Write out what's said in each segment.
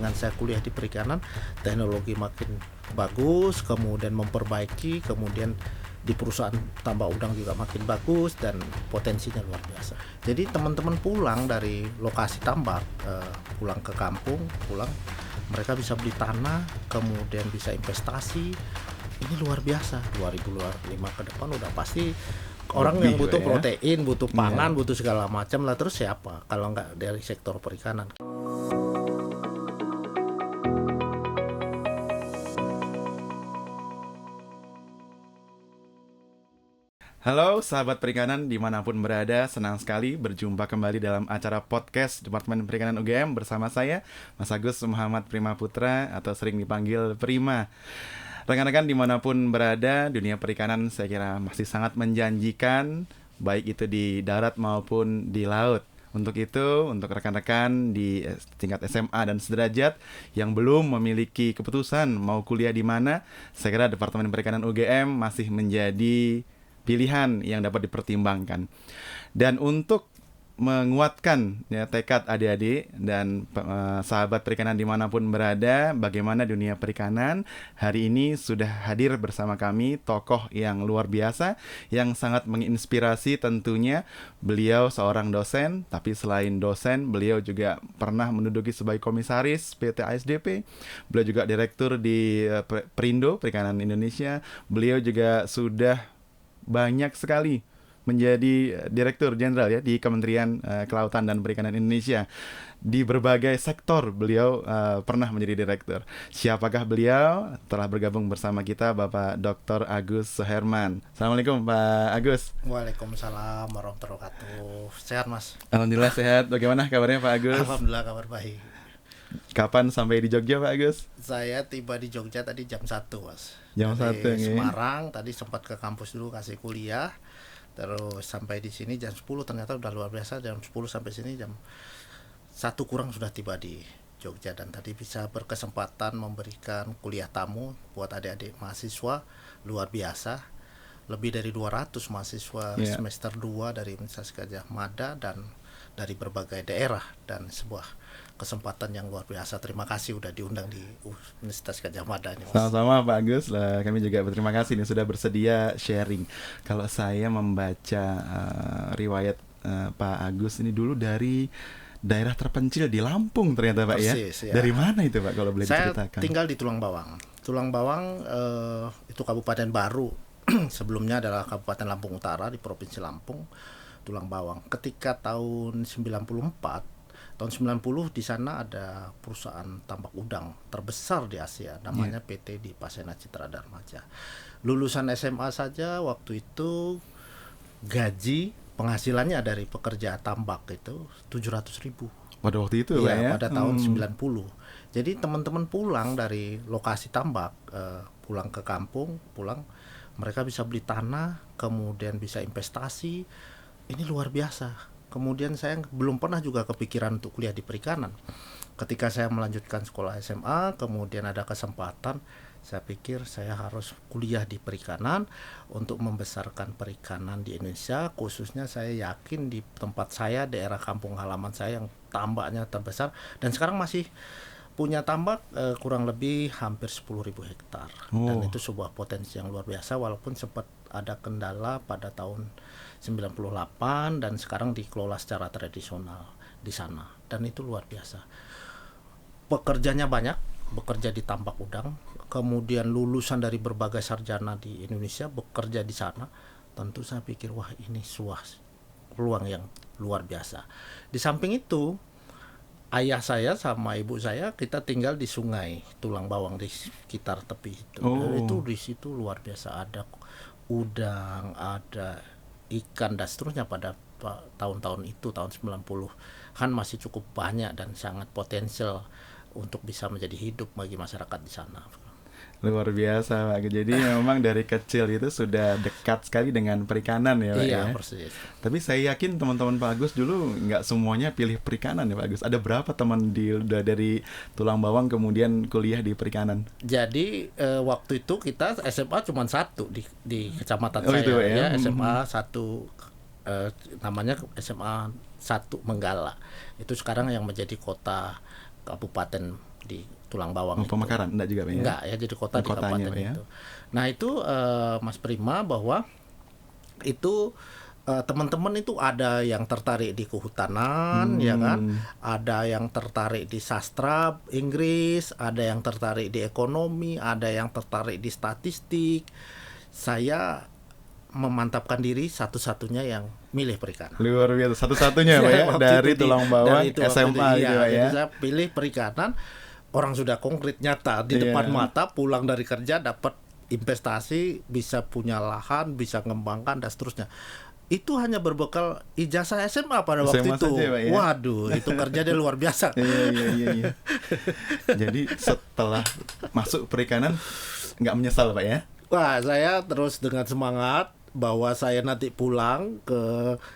dengan saya kuliah di perikanan, teknologi makin bagus, kemudian memperbaiki, kemudian di perusahaan tambak udang juga makin bagus dan potensinya luar biasa. Jadi teman-teman pulang dari lokasi tambak, pulang ke kampung, mereka bisa beli tanah, kemudian bisa investasi. Ini luar biasa. 2005 ke depan udah pasti orang yang butuh protein, butuh pangan, butuh segala macam lah. Terus siapa kalau nggak dari sektor perikanan? Halo sahabat perikanan dimanapun berada, senang sekali berjumpa kembali dalam acara podcast Departemen Perikanan UGM bersama saya, Mas Agus Muhammad Prima Putra atau sering dipanggil Prima. Rekan-rekan dimanapun berada, dunia perikanan saya kira masih sangat menjanjikan, baik itu di darat maupun di laut. Untuk itu, untuk rekan-rekan di tingkat SMA dan sederajat yang belum memiliki keputusan mau kuliah di mana, saya kira Departemen Perikanan UGM masih menjadi pilihan yang dapat dipertimbangkan. Dan untuk menguatkan tekad adik-adik dan sahabat perikanan dimanapun berada, bagaimana dunia perikanan, hari ini sudah hadir bersama kami tokoh yang luar biasa, yang sangat menginspirasi tentunya. Beliau seorang dosen, tapi selain dosen, beliau juga pernah menduduki sebagai komisaris PT ASDP. Beliau juga direktur di Perindo, Perikanan Indonesia. Beliau juga sudah banyak sekali menjadi direktur jenderal ya di Kementerian Kelautan dan Perikanan Indonesia. Di berbagai sektor beliau pernah menjadi direktur. Siapakah beliau? Telah bergabung bersama kita Bapak Dr. Agus Suherman. Assalamualaikum Pak Agus. Waalaikumsalam warahmatullahi wabarakatuh. Sehat Mas? Alhamdulillah sehat. Bagaimana kabarnya Pak Agus? Alhamdulillah kabar baik. Kapan sampai di Jogja Pak Agus? Saya tiba di Jogja tadi jam 1 Mas. Jam 1 dari Semarang, tadi sempat ke kampus dulu kasih kuliah. Terus sampai di sini jam 10, ternyata udah luar biasa. Jam 10 sampai sini jam 1 kurang sudah tiba di Jogja. Dan tadi bisa berkesempatan memberikan kuliah tamu buat adik-adik mahasiswa luar biasa. Lebih dari 200 mahasiswa semester 2 dari Universitas Gadjah Mada dan dari berbagai daerah, dan sebuah kesempatan yang luar biasa. Terima kasih udah diundang di Universitas Gadjah Mada ini Mas. Sama-sama Pak Agus, kami juga berterima kasih nih sudah bersedia sharing. Kalau saya membaca riwayat Pak Agus ini dulu dari daerah terpencil di Lampung ternyata Pak. Persis, ya. Dari mana itu Pak kalau boleh diceritakan? Saya tinggal di Tulang Bawang. Tulang Bawang itu kabupaten baru. Sebelumnya adalah Kabupaten Lampung Utara di Provinsi Lampung. Tulang Bawang. Ketika tahun 90 di sana ada perusahaan tambak udang terbesar di Asia, namanya PT Dipasena Citra Darmaja. Lulusan SMA saja waktu itu gaji penghasilannya dari pekerja tambak itu 700.000 pada waktu itu ya, pada tahun 90. Jadi teman-teman pulang dari lokasi tambak, pulang ke kampung, mereka bisa beli tanah, kemudian bisa investasi. Ini luar biasa. Kemudian saya belum pernah juga kepikiran untuk kuliah di perikanan. Ketika saya melanjutkan sekolah SMA, kemudian ada kesempatan, saya pikir saya harus kuliah di perikanan untuk membesarkan perikanan di Indonesia. Khususnya saya yakin di tempat saya, daerah kampung halaman saya yang tambaknya terbesar, dan sekarang masih punya tambak kurang lebih hampir 10.000 hektar. Dan itu sebuah potensi yang luar biasa, walaupun sempat ada kendala pada tahun 98 dan sekarang dikelola secara tradisional di sana, dan itu luar biasa. Pekerjanya banyak, bekerja di tambak udang, kemudian lulusan dari berbagai sarjana di Indonesia bekerja di sana. Tentu saya pikir wah ini sebuah peluang yang luar biasa. Di samping itu ayah saya sama ibu saya kita tinggal di Sungai Tulang Bawang di sekitar tepi itu. Itu di situ luar biasa, ada udang, ada ikan dan seterusnya. Pada tahun-tahun itu, tahun 90 kan masih cukup banyak dan sangat potensial untuk bisa menjadi hidup bagi masyarakat di sana. Luar biasa Pak. Jadi memang dari kecil itu sudah dekat sekali dengan perikanan ya Pak. Iya, persis. Tapi saya yakin teman-teman Pak Agus dulu nggak semuanya pilih perikanan ya Pak Agus. Ada berapa teman dari Tulang Bawang kemudian kuliah di perikanan? Jadi waktu itu kita SMA cuma satu di kecamatan saya itu, ya. SMA 1 namanya SMA 1 Menggala. Itu sekarang yang menjadi kota Kabupaten di Tulang Bawang itu. Pemekaran enggak juga Pak ya? Enggak ya, jadi kota di Kotanya, kabupaten Pak, ya? itu. Nah itu Mas Prima, bahwa itu teman-teman itu ada yang tertarik di kehutanan, ya kan, ada yang tertarik di sastra Inggris, ada yang tertarik di ekonomi, ada yang tertarik di statistik. Saya memantapkan diri satu-satunya yang milih perikanan. Luar biasa, satu-satunya Pak ya, Waktu dari itu Tulang Bawang dari itu waktu SMA itu, gitu iya, Pak ya. jadi saya pilih perikanan. Orang sudah konkret nyata di Iya. depan mata, pulang dari kerja dapat investasi, bisa punya lahan, bisa ngembangkan dan seterusnya. Itu hanya berbekal ijazah SMA pada waktu SMA itu. saja, Pak, ya? Waduh, itu kerjanya luar biasa. Iya. Jadi setelah masuk perikanan nggak menyesal Pak ya? Wah, saya terus dengan semangat bahwa saya nanti pulang ke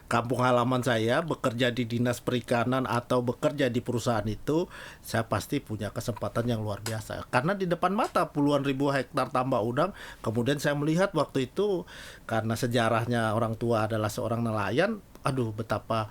kampung halaman saya, bekerja di dinas perikanan atau bekerja di perusahaan itu, saya pasti punya kesempatan yang luar biasa. Karena di depan mata puluhan ribu hektar tambak udang. Kemudian saya melihat waktu itu, karena sejarahnya orang tua adalah seorang nelayan, aduh betapa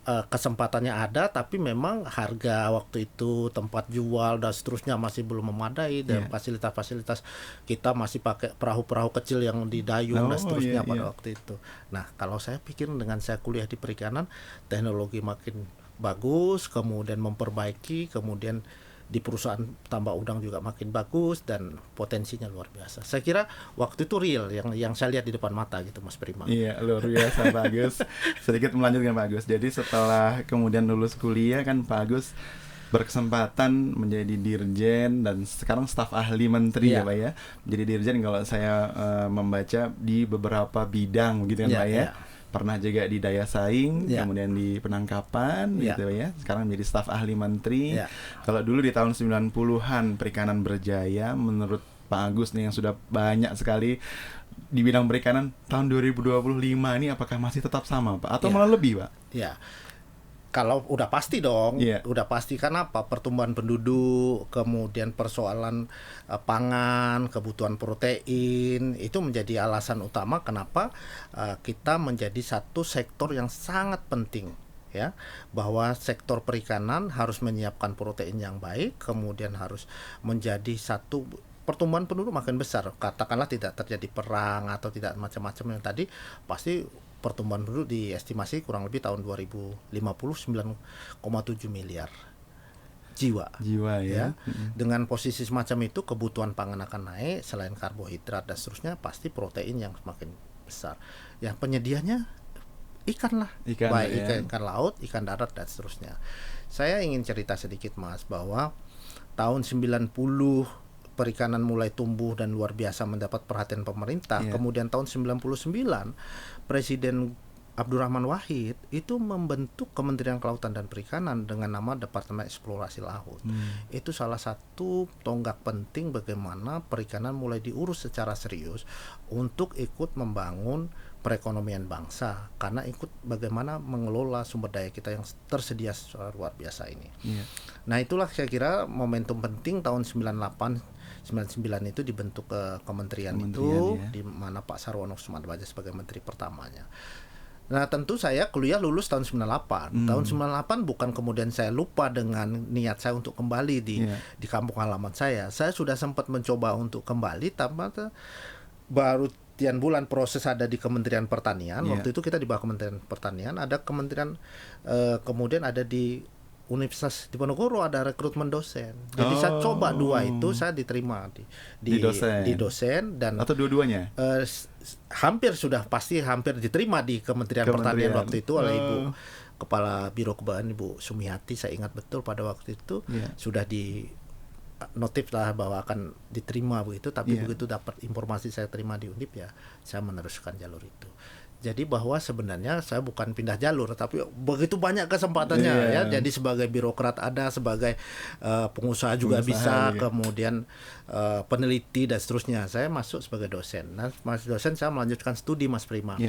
kesempatannya ada, tapi memang harga waktu itu, tempat jual dan seterusnya masih belum memadai, dan fasilitas-fasilitas kita masih pakai perahu-perahu kecil yang didayung dan seterusnya pada waktu itu. Nah, kalau saya pikir dengan saya kuliah di perikanan, teknologi makin bagus, kemudian memperbaiki, kemudian di perusahaan tambak udang juga makin bagus dan potensinya luar biasa. Saya kira waktu itu real yang saya lihat di depan mata gitu, Mas Prima. Iya, luar biasa Pak Agus. Sedikit melanjutkan Pak Agus. Jadi setelah kemudian lulus kuliah kan Pak Agus berkesempatan menjadi dirjen dan sekarang staf ahli menteri ya Pak ya. Jadi dirjen kalau saya membaca di beberapa bidang gitu kan Pak ya. Pernah juga di daya saing, kemudian di penangkapan gitu ya. Sekarang menjadi staf ahli menteri. Kalau dulu di tahun 90-an perikanan berjaya, menurut Pak Agus nih yang sudah banyak sekali di bidang perikanan, tahun 2025 ini apakah masih tetap sama Pak atau malah lebih Pak? Ya. Kalau udah pasti dong, udah pasti. Kenapa? Pertumbuhan penduduk, kemudian persoalan pangan, kebutuhan protein, itu menjadi alasan utama kenapa kita menjadi satu sektor yang sangat penting, ya, bahwa sektor perikanan harus menyiapkan protein yang baik, kemudian harus menjadi satu. Pertumbuhan penduduk makin besar, katakanlah tidak terjadi perang atau tidak macam-macam yang tadi, pasti pertumbuhan penduduk diestimasi kurang lebih tahun 2050 9,7 miliar jiwa ya. Dengan posisi semacam itu, kebutuhan pangan akan naik, selain karbohidrat dan seterusnya, pasti protein yang semakin besar. Yang penyedianya ikan lah, baik ikan laut, ikan darat dan seterusnya. Saya ingin cerita sedikit Mas, bahwa tahun 90 perikanan mulai tumbuh dan luar biasa mendapat perhatian pemerintah. Kemudian tahun 99 Presiden Abdurrahman Wahid itu membentuk Kementerian Kelautan dan Perikanan dengan nama Departemen Eksplorasi Laut. Itu salah satu tonggak penting bagaimana perikanan mulai diurus secara serius untuk ikut membangun perekonomian bangsa, karena ikut bagaimana mengelola sumber daya kita yang tersedia luar biasa ini. Nah, itulah saya kira momentum penting tahun 99 itu dibentuk kementerian itu, di mana Pak Sarwono Sumadbaja sebagai menteri pertamanya. Nah, tentu saya kuliah lulus tahun 98. Tahun 98 bukan kemudian saya lupa dengan niat saya untuk kembali di kampung halaman saya. Saya sudah sempat mencoba untuk kembali, tapi baru sekian bulan proses ada di Kementerian Pertanian. Waktu itu kita di bawah Kementerian Pertanian, ada kementerian, kemudian ada di Universitas Diponegoro ada rekrutmen dosen. Jadi saya coba dua itu, saya diterima di dosen dan atau dua-duanya? Hampir diterima di Kementerian Pertanian waktu itu oleh Ibu Kepala Biro Kebun, Ibu Sumiati. Saya ingat betul pada waktu itu sudah di notif lah bahwa akan diterima begitu, tapi begitu dapat informasi saya terima di Undip, ya saya meneruskan jalur itu. Jadi bahwa sebenarnya saya bukan pindah jalur, tapi begitu banyak kesempatannya ya. Jadi sebagai birokrat ada, sebagai pengusaha juga bisa, kemudian peneliti dan seterusnya. Saya masuk sebagai dosen. Nah, masuk dosen saya melanjutkan studi Mas Prima.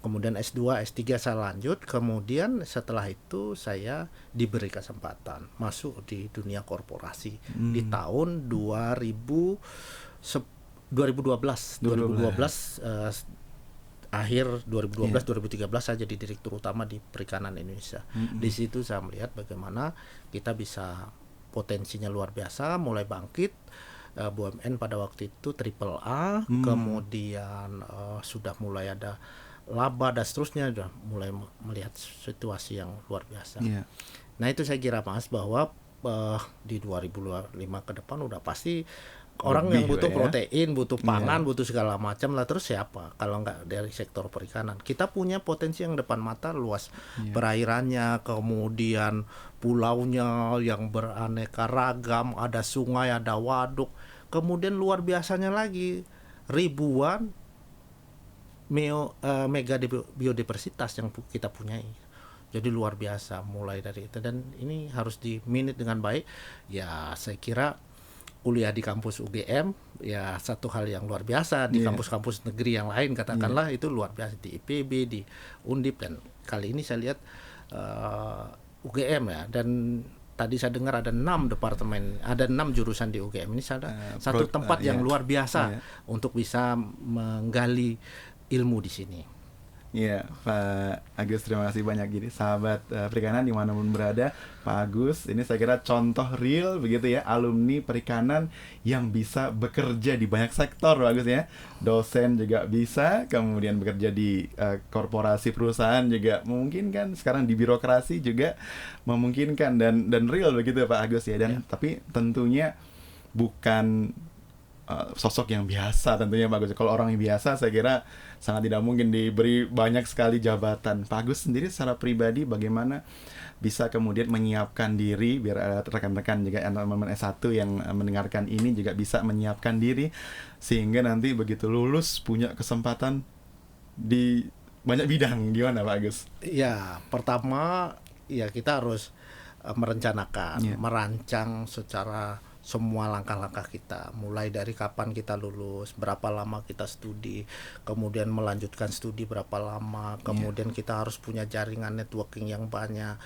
Kemudian S2, S3 saya lanjut, kemudian setelah itu saya diberi kesempatan masuk di dunia korporasi di tahun 2012 akhir 2012 2013 saya jadi direktur utama di Perikanan Indonesia. Di situ saya melihat bagaimana kita bisa potensinya luar biasa, mulai bangkit. BUMN pada waktu itu triple A, kemudian sudah mulai ada laba dan seterusnya, sudah mulai melihat situasi yang luar biasa. Iya. Nah itu saya kira Mas bahwa di 2025 ke depan udah pasti orang yang butuh ya. protein, butuh pangan, butuh segala macam lah, terus siapa kalau nggak dari sektor perikanan. Kita punya potensi yang depan mata luas, perairannya, kemudian pulaunya yang beraneka ragam, ada sungai, ada waduk, kemudian luar biasanya lagi ribuan mega biodiversitas yang kita punyai. Jadi luar biasa mulai dari itu, dan ini harus dimanage dengan baik. Ya saya kira kuliah di kampus UGM ya satu hal yang luar biasa, di kampus-kampus negeri yang lain katakanlah itu luar biasa, di IPB, di Undip, dan kali ini saya lihat UGM ya, dan tadi saya dengar ada 6 departemen, ada 6 jurusan di UGM ini, satu tempat yang luar biasa untuk bisa menggali ilmu di sini. Iya, Pak Agus, terima kasih banyak. Jadi sahabat perikanan dimanapun berada, Pak Agus ini saya kira contoh real begitu ya, alumni perikanan yang bisa bekerja di banyak sektor, Pak Agus ya. Dosen juga bisa, kemudian bekerja di korporasi perusahaan juga memungkinkan, sekarang di birokrasi juga memungkinkan, dan real begitu Pak Agus ya. Dan tapi tentunya bukan sosok yang biasa tentunya Pak Agus. Kalau orang yang biasa saya kira sangat tidak mungkin diberi banyak sekali jabatan. Pak Agus sendiri secara pribadi bagaimana bisa kemudian menyiapkan diri, biar rekan-rekan juga teman-teman S1 yang mendengarkan ini juga bisa menyiapkan diri sehingga nanti begitu lulus punya kesempatan di banyak bidang. Gimana Pak Agus? Ya, pertama ya kita harus merencanakan, merancang secara semua langkah-langkah kita, mulai dari kapan kita lulus, berapa lama kita studi, kemudian melanjutkan studi berapa lama, kemudian kita harus punya jaringan networking yang banyak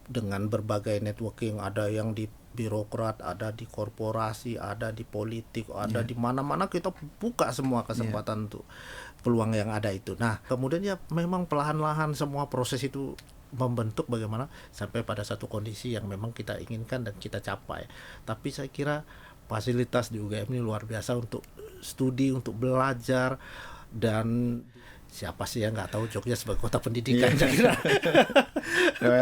dengan berbagai networking, ada yang di birokrat, ada di korporasi, ada di politik, ada di mana-mana, kita buka semua kesempatan untuk peluang yang ada itu. Nah, kemudian ya memang perlahan-lahan semua proses itu membentuk bagaimana sampai pada satu kondisi yang memang kita inginkan dan kita capai. Tapi saya kira fasilitas di UGM ini luar biasa untuk studi, untuk belajar, dan siapa sih yang nggak tahu Jogja sebagai kota pendidikan. Terima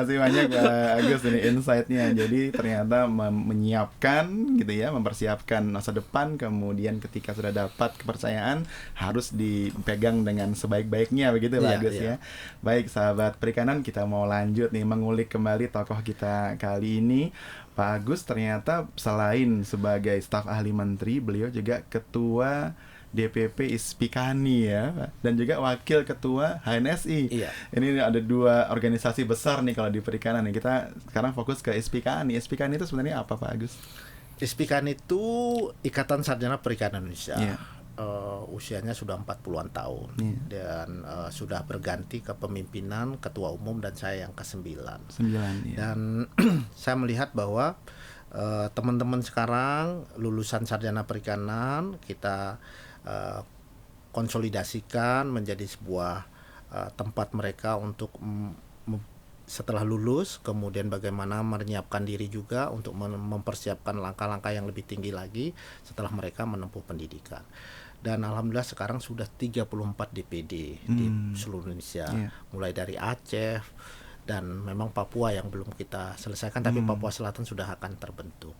kasih banyak Pak Agus ini insight-nya. Jadi ternyata menyiapkan gitu ya, mempersiapkan masa depan, kemudian ketika sudah dapat kepercayaan harus dipegang dengan sebaik-baiknya begitu Pak Agus ya. Baik sahabat perikanan, kita mau lanjut nih mengulik kembali tokoh kita kali ini. Pak Agus ternyata selain sebagai staf ahli menteri, beliau juga ketua DPP ISPIKANI ya, dan juga wakil ketua HNSI. Iya. Ini ada 2 organisasi besar nih kalau di perikanan nih. Kita sekarang fokus ke ISPIKANI. ISPIKANI itu sebenarnya apa Pak Agus? ISPIKANI itu Ikatan Sarjana Perikanan Indonesia. Yeah. Usianya sudah 40-an tahun dan sudah berganti ke pemimpinan ketua umum dan saya yang ke-9. Dan saya melihat bahwa teman-teman sekarang lulusan sarjana perikanan kita konsolidasikan menjadi sebuah tempat mereka untuk setelah lulus, kemudian bagaimana menyiapkan diri juga untuk mempersiapkan langkah-langkah yang lebih tinggi lagi setelah mereka menempuh pendidikan. Dan alhamdulillah sekarang sudah 34 DPD di seluruh Indonesia, mulai dari Aceh dan memang Papua yang belum kita selesaikan, tapi Papua Selatan sudah akan terbentuk.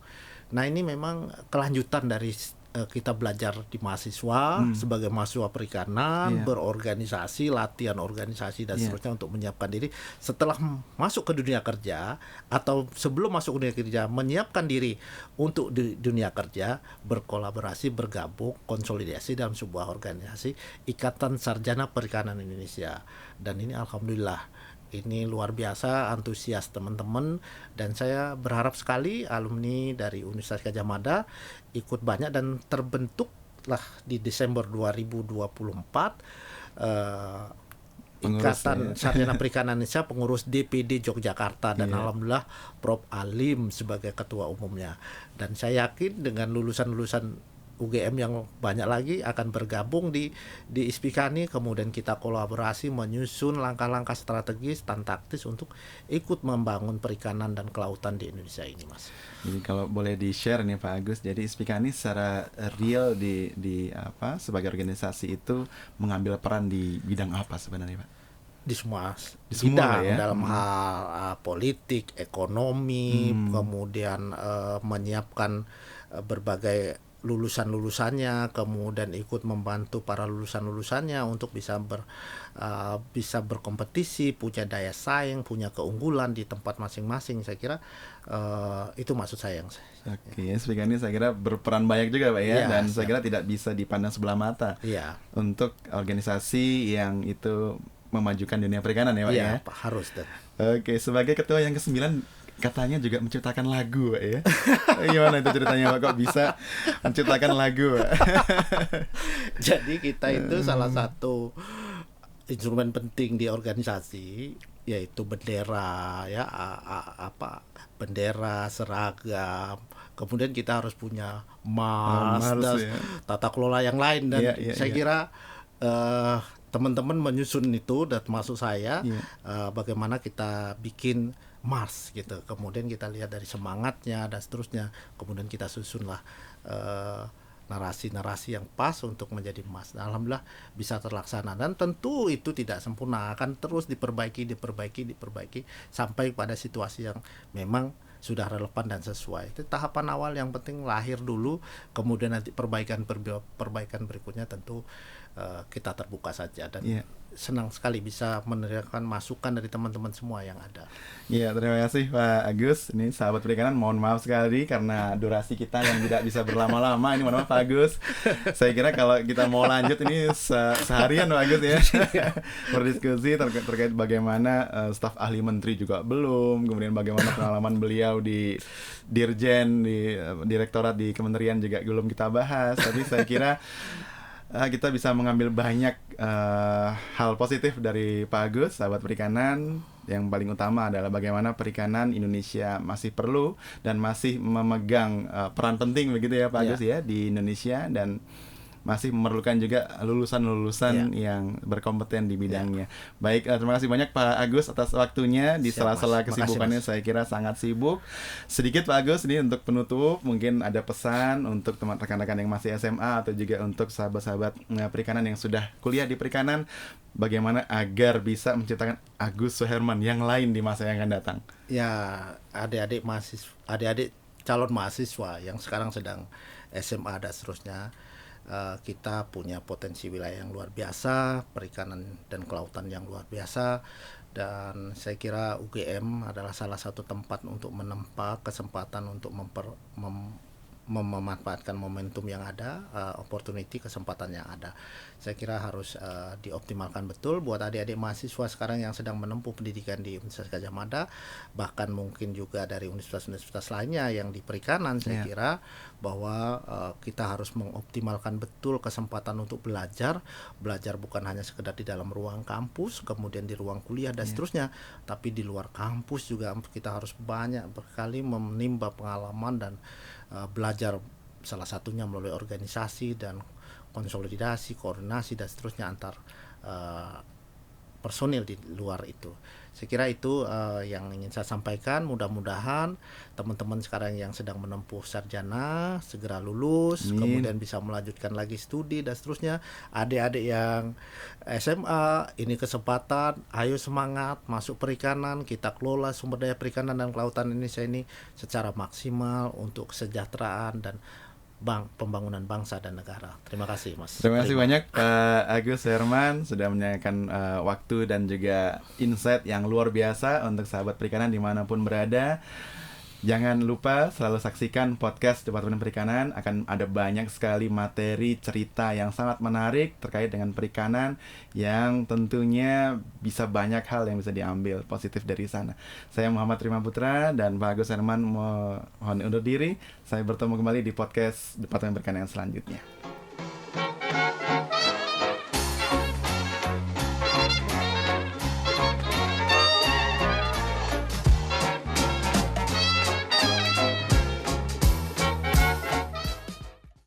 Nah ini memang kelanjutan dari kita belajar di mahasiswa sebagai mahasiswa perikanan, berorganisasi, latihan organisasi dan seterusnya untuk menyiapkan diri setelah masuk ke dunia kerja atau sebelum masuk ke dunia kerja, menyiapkan diri untuk di dunia kerja, berkolaborasi, bergabung, konsolidasi dalam sebuah organisasi Ikatan Sarjana Perikanan Indonesia. Dan ini alhamdulillah ini luar biasa antusias teman-teman, dan saya berharap sekali alumni dari Universitas Gadjah Mada ikut banyak dan terbentuklah di Desember 2024 Ikatan Sarjana Perikanan Indonesia pengurus DPD Yogyakarta, dan alhamdulillah Prof. Alim sebagai ketua umumnya. Dan saya yakin dengan lulusan-lulusan UGM yang banyak lagi akan bergabung di Ispikani, kemudian kita kolaborasi menyusun langkah-langkah strategis dan taktis untuk ikut membangun perikanan dan kelautan di Indonesia ini, Mas. Jadi kalau boleh di-share nih Pak Agus, jadi Ispikani secara real di apa sebagai organisasi itu mengambil peran di bidang apa sebenarnya Pak? Di semua semua bidang, ya? dalam hal politik, ekonomi, kemudian menyiapkan berbagai lulusan-lulusannya, kemudian ikut membantu para lulusan-lulusannya untuk bisa berkompetisi, punya daya saing, punya keunggulan di tempat masing-masing. Saya kira itu maksud saya. Oke, Ispikani saya kira berperan banyak juga Pak ya, Ya, dan saya kira tidak bisa dipandang sebelah mata Iya. untuk organisasi yang itu memajukan dunia perikanan ya Pak ya. Iya, Pak, harus. Oke, sebagai ketua yang ke-9 katanya juga menciptakan lagu Pak ya. Gimana itu ceritanya Pak, kok bisa menciptakan lagu Pak? Jadi kita itu salah satu instrumen penting di organisasi, yaitu bendera ya, bendera, seragam. Kemudian kita harus punya mas dan ya. tata kelola yang lain, dan saya kira teman-teman menyusun itu dan termasuk saya, bagaimana kita bikin Mars gitu. Kemudian kita lihat dari semangatnya dan seterusnya. Kemudian kita susunlah narasi-narasi yang pas untuk menjadi Mars. Nah, alhamdulillah bisa terlaksana, dan tentu itu tidak sempurna, akan terus diperbaiki sampai pada situasi yang memang sudah relevan dan sesuai. Itu tahapan awal yang penting, lahir dulu, kemudian nanti perbaikan berikutnya tentu kita terbuka saja, dan senang sekali bisa menerima masukan dari teman-teman semua yang ada. Iya, terima kasih Pak Agus. Ini sahabat perikanan, mohon maaf sekali karena durasi kita yang tidak bisa berlama-lama. Ini mohon maaf Pak Agus. Saya kira kalau kita mau lanjut ini seharian Pak Agus ya. Berdiskusi terkait bagaimana staf ahli menteri juga belum, kemudian bagaimana pengalaman beliau di Dirjen, di direktorat di kementerian juga belum kita bahas. Tapi saya kira kita bisa mengambil banyak hal positif dari Pak Agus, sahabat perikanan. Yang paling utama adalah bagaimana perikanan Indonesia masih perlu dan masih memegang peran penting begitu ya Pak Agus ya di Indonesia, dan masih memerlukan juga lulusan-lulusan yang berkompeten di bidangnya. Baik, terima kasih banyak Pak Agus atas waktunya di sela-sela kesibukannya. Saya kira sangat sibuk. Sedikit Pak Agus, ini untuk penutup, mungkin ada pesan untuk teman rekan-rekan yang masih SMA atau juga untuk sahabat-sahabat perikanan yang sudah kuliah di perikanan, bagaimana agar bisa menciptakan Agus Suherman yang lain di masa yang akan datang? Ya, adik-adik calon mahasiswa yang sekarang sedang SMA dan seterusnya, kita punya potensi wilayah yang luar biasa, perikanan dan kelautan yang luar biasa, dan saya kira UGM adalah salah satu tempat untuk menempa kesempatan untuk memanfaatkan momentum yang ada, opportunity, kesempatan yang ada. Saya kira harus dioptimalkan betul buat adik-adik mahasiswa sekarang yang sedang menempuh pendidikan di Universitas Gadjah Mada, bahkan mungkin juga dari universitas-universitas lainnya yang di perikanan. Saya kira bahwa kita harus mengoptimalkan betul kesempatan untuk belajar bukan hanya sekedar di dalam ruang kampus, kemudian di ruang kuliah dan seterusnya, tapi di luar kampus juga kita harus banyak berkali menimba pengalaman dan belajar, salah satunya melalui organisasi dan konsolidasi, koordinasi dan seterusnya antar personil di luar itu. Saya kira itu yang ingin saya sampaikan. Mudah-mudahan teman-teman sekarang yang sedang menempuh sarjana segera lulus, kemudian bisa melanjutkan lagi studi dan seterusnya. Adik-adik yang SMA, ini kesempatan, ayo semangat masuk perikanan, kita kelola sumber daya perikanan dan kelautan Indonesia ini secara maksimal untuk kesejahteraan dan pembangunan bangsa dan negara. Terima kasih Mas. Terima kasih banyak Pak Agus Suherman sudah menyediakan waktu dan juga insight yang luar biasa untuk sahabat perikanan dimanapun berada. Jangan lupa selalu saksikan podcast Departemen Perikanan, akan ada banyak sekali materi cerita yang sangat menarik terkait dengan perikanan yang tentunya bisa banyak hal yang bisa diambil positif dari sana. Saya Muhammad Prima Putra dan Pak Agus Suherman mohon undur diri. Saya bertemu kembali di podcast Departemen Perikanan yang selanjutnya.